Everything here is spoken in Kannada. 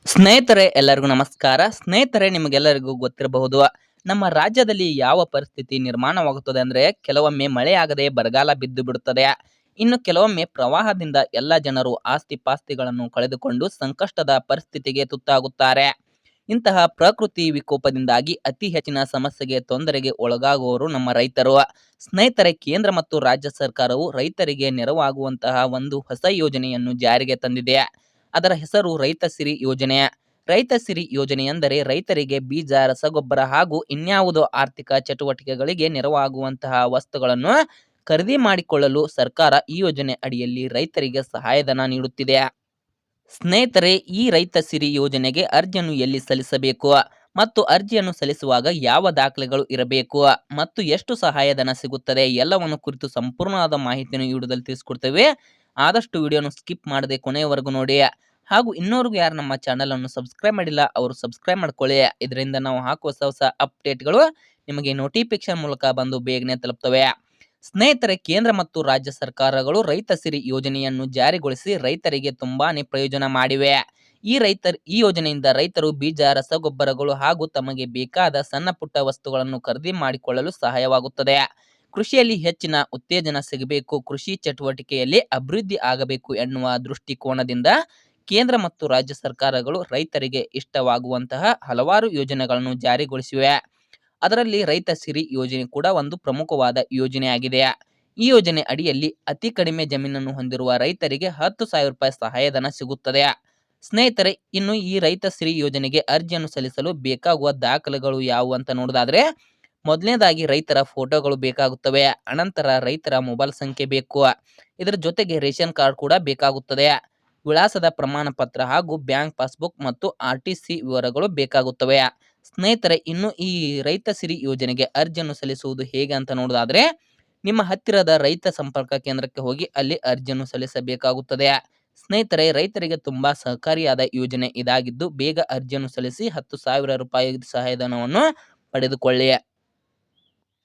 ಸ್ನೇಹಿತರೆ ಎಲ್ಲರಿಗೂ ನಮಸ್ಕಾರ. ಸ್ನೇಹಿತರೆ ನಿಮಗೆಲ್ಲರಿಗೂ ಗೊತ್ತಿರಬಹುದು. ನಮ್ಮ ರಾಜ್ಯದಲ್ಲಿ ಯಾವ ಪರಿಸ್ಥಿತಿ ನಿರ್ಮಾಣವಾಗುತ್ತದೆ ಅಂದ್ರೆ ಕೆಲವೊಮ್ಮೆ ಮಳೆಯಾಗದೆ ಬರಗಾಲ ಬಿದ್ದು ಬಿಡುತ್ತದೆ. ಇನ್ನು ಕೆಲವೊಮ್ಮೆ ಪ್ರವಾಹದಿಂದ ಎಲ್ಲ ಜನರು ಆಸ್ತಿ ಪಾಸ್ತಿಗಳನ್ನು ಕಳೆದುಕೊಂಡು ಸಂಕಷ್ಟದ ಪರಿಸ್ಥಿತಿಗೆ ತುತ್ತಾಗುತ್ತಾರೆ. ಇಂತಹ ಪ್ರಕೃತಿ ವಿಕೋಪದಿಂದಾಗಿ ಅತಿ ಹೆಚ್ಚಿನ ಸಮಸ್ಯೆಗೆ ತೊಂದರೆಗೆ ಒಳಗಾಗುವವರು ನಮ್ಮ ರೈತರು. ಸ್ನೇಹಿತರೆ ಕೇಂದ್ರ ಮತ್ತು ರಾಜ್ಯ ಸರ್ಕಾರವು ರೈತರಿಗೆ ನೆರವಾಗುವಂತಹ ಒಂದು ಹೊಸ ಯೋಜನೆಯನ್ನು ಜಾರಿಗೆ ತಂದಿದೆ. ಅದರ ಹೆಸರು ರೈತ ಸಿರಿ ಯೋಜನೆ. ರೈತ ಸಿರಿ ಯೋಜನೆ ಎಂದರೆ ರೈತರಿಗೆ ಬೀಜ, ರಸಗೊಬ್ಬರ ಹಾಗೂ ಇನ್ಯಾವುದೋ ಆರ್ಥಿಕ ಚಟುವಟಿಕೆಗಳಿಗೆ ನೆರವಾಗುವಂತಹ ವಸ್ತುಗಳನ್ನು ಖರೀದಿ ಮಾಡಿಕೊಳ್ಳಲು ಸರ್ಕಾರ ಈ ಯೋಜನೆ ಅಡಿಯಲ್ಲಿ ರೈತರಿಗೆ ಸಹಾಯಧನ ನೀಡುತ್ತಿದೆ. ಸ್ನೇಹಿತರೆ, ಈ ರೈತ ಸಿರಿ ಯೋಜನೆಗೆ ಅರ್ಜಿಯನ್ನು ಎಲ್ಲಿ ಸಲ್ಲಿಸಬೇಕು ಮತ್ತು ಅರ್ಜಿಯನ್ನು ಸಲ್ಲಿಸುವಾಗ ಯಾವ ದಾಖಲೆಗಳು ಇರಬೇಕು ಮತ್ತು ಎಷ್ಟು ಸಹಾಯಧನ ಸಿಗುತ್ತದೆ ಎಲ್ಲವನ್ನು ಕುರಿತು ಸಂಪೂರ್ಣವಾದ ಮಾಹಿತಿಯನ್ನು ಈ ವಿಡಿಯೋದಲ್ಲಿ ತಿಳಿಸ್ಕೊಡ್ತೇವೆ. ಆದಷ್ಟು ವಿಡಿಯೋನು ಸ್ಕಿಪ್ ಮಾಡದೆ ಕೊನೆಯವರೆಗೂ ನೋಡಿ. ಹಾಗೂ ಇನ್ನೋರ್ಗೂ ಯಾರು ನಮ್ಮ ಚಾನಲ್ ಅನ್ನು ಸಬ್ಸ್ಕ್ರೈಬ್ ಮಾಡಿಲ್ಲ ಅವರು ಸಬ್ಸ್ಕ್ರೈಬ್ ಮಾಡ್ಕೊಳ್ಳಿ. ಇದರಿಂದ ನಾವು ಹಾಕುವ ಹೊಸ ಹೊಸ ಅಪ್ಡೇಟ್ಗಳು ನಿಮಗೆ ನೋಟಿಫಿಕೇಶನ್ ಮೂಲಕ ಬಂದು ಬೇಗನೆ ತಲುಪ್ತವೆ. ಸ್ನೇಹಿತರೆ, ಕೇಂದ್ರ ಮತ್ತು ರಾಜ್ಯ ಸರ್ಕಾರಗಳು ರೈತ ಸಿರಿ ಯೋಜನೆಯನ್ನು ಜಾರಿಗೊಳಿಸಿ ರೈತರಿಗೆ ತುಂಬಾನೇ ಪ್ರಯೋಜನ ಮಾಡಿವೆ. ಈ ಯೋಜನೆಯಿಂದ ರೈತರು ಬೀಜ, ರಸಗೊಬ್ಬರಗಳು ಹಾಗೂ ತಮಗೆ ಬೇಕಾದ ಸಣ್ಣ ಪುಟ್ಟ ವಸ್ತುಗಳನ್ನು ಖರೀದಿ ಮಾಡಿಕೊಳ್ಳಲು ಸಹಾಯವಾಗುತ್ತದೆ. ಕೃಷಿಯಲ್ಲಿ ಹೆಚ್ಚಿನ ಉತ್ತೇಜನ ಸಿಗಬೇಕು, ಕೃಷಿ ಚಟುವಟಿಕೆಯಲ್ಲಿ ಅಭಿವೃದ್ಧಿ ಆಗಬೇಕು ಎನ್ನುವ ದೃಷ್ಟಿಕೋನದಿಂದ ಕೇಂದ್ರ ಮತ್ತು ರಾಜ್ಯ ಸರ್ಕಾರಗಳು ರೈತರಿಗೆ ಇಷ್ಟವಾಗುವಂತಹ ಹಲವಾರು ಯೋಜನೆಗಳನ್ನು ಜಾರಿಗೊಳಿಸಿವೆ. ಅದರಲ್ಲಿ ರೈತ ಸಿರಿ ಯೋಜನೆ ಕೂಡ ಒಂದು ಪ್ರಮುಖವಾದ ಯೋಜನೆಯಾಗಿದೆ. ಈ ಯೋಜನೆ ಅಡಿಯಲ್ಲಿ ಅತಿ ಕಡಿಮೆ ಜಮೀನನ್ನು ಹೊಂದಿರುವ ರೈತರಿಗೆ 10,000 ರೂಪಾಯಿ ಸಹಾಯಧನ ಸಿಗುತ್ತದೆ. ಸ್ನೇಹಿತರೆ, ಇನ್ನು ಈ ರೈತ ಸಿರಿ ಯೋಜನೆಗೆ ಅರ್ಜಿಯನ್ನು ಸಲ್ಲಿಸಲು ಬೇಕಾಗುವ ದಾಖಲೆಗಳು ಯಾವುವು ಅಂತ ನೋಡೋದಾದ್ರೆ, ಮೊದಲನೇದಾಗಿ ರೈತರ ಫೋಟೋಗಳು ಬೇಕಾಗುತ್ತವೆ. ಅನಂತರ ರೈತರ ಮೊಬೈಲ್ ಸಂಖ್ಯೆ ಬೇಕು. ಇದರ ಜೊತೆಗೆ ರೇಷನ್ ಕಾರ್ಡ್ ಕೂಡ ಬೇಕಾಗುತ್ತದೆ. ವಿಳಾಸದ ಪ್ರಮಾಣ ಪತ್ರ ಹಾಗೂ ಬ್ಯಾಂಕ್ ಪಾಸ್ಬುಕ್ ಮತ್ತು RTC ವಿವರಗಳು ಬೇಕಾಗುತ್ತವೆ. ಸ್ನೇಹಿತರೆ, ಇನ್ನು ಈ ರೈತ ಸಿರಿ ಯೋಜನೆಗೆ ಅರ್ಜಿಯನ್ನು ಸಲ್ಲಿಸುವುದು ಹೇಗೆ ಅಂತ ನೋಡೋದಾದ್ರೆ, ನಿಮ್ಮ ಹತ್ತಿರದ ರೈತ ಸಂಪರ್ಕ ಕೇಂದ್ರಕ್ಕೆ ಹೋಗಿ ಅಲ್ಲಿ ಅರ್ಜಿಯನ್ನು ಸಲ್ಲಿಸಬೇಕಾಗುತ್ತದೆ. ಸ್ನೇಹಿತರೆ, ರೈತರಿಗೆ ತುಂಬಾ ಸಹಕಾರಿಯಾದ ಯೋಜನೆ ಇದಾಗಿದ್ದು ಬೇಗ ಅರ್ಜಿಯನ್ನು ಸಲ್ಲಿಸಿ 10,000 ರೂಪಾಯಿ ಸಹಾಯಧನವನ್ನು ಪಡೆದುಕೊಳ್ಳಿ.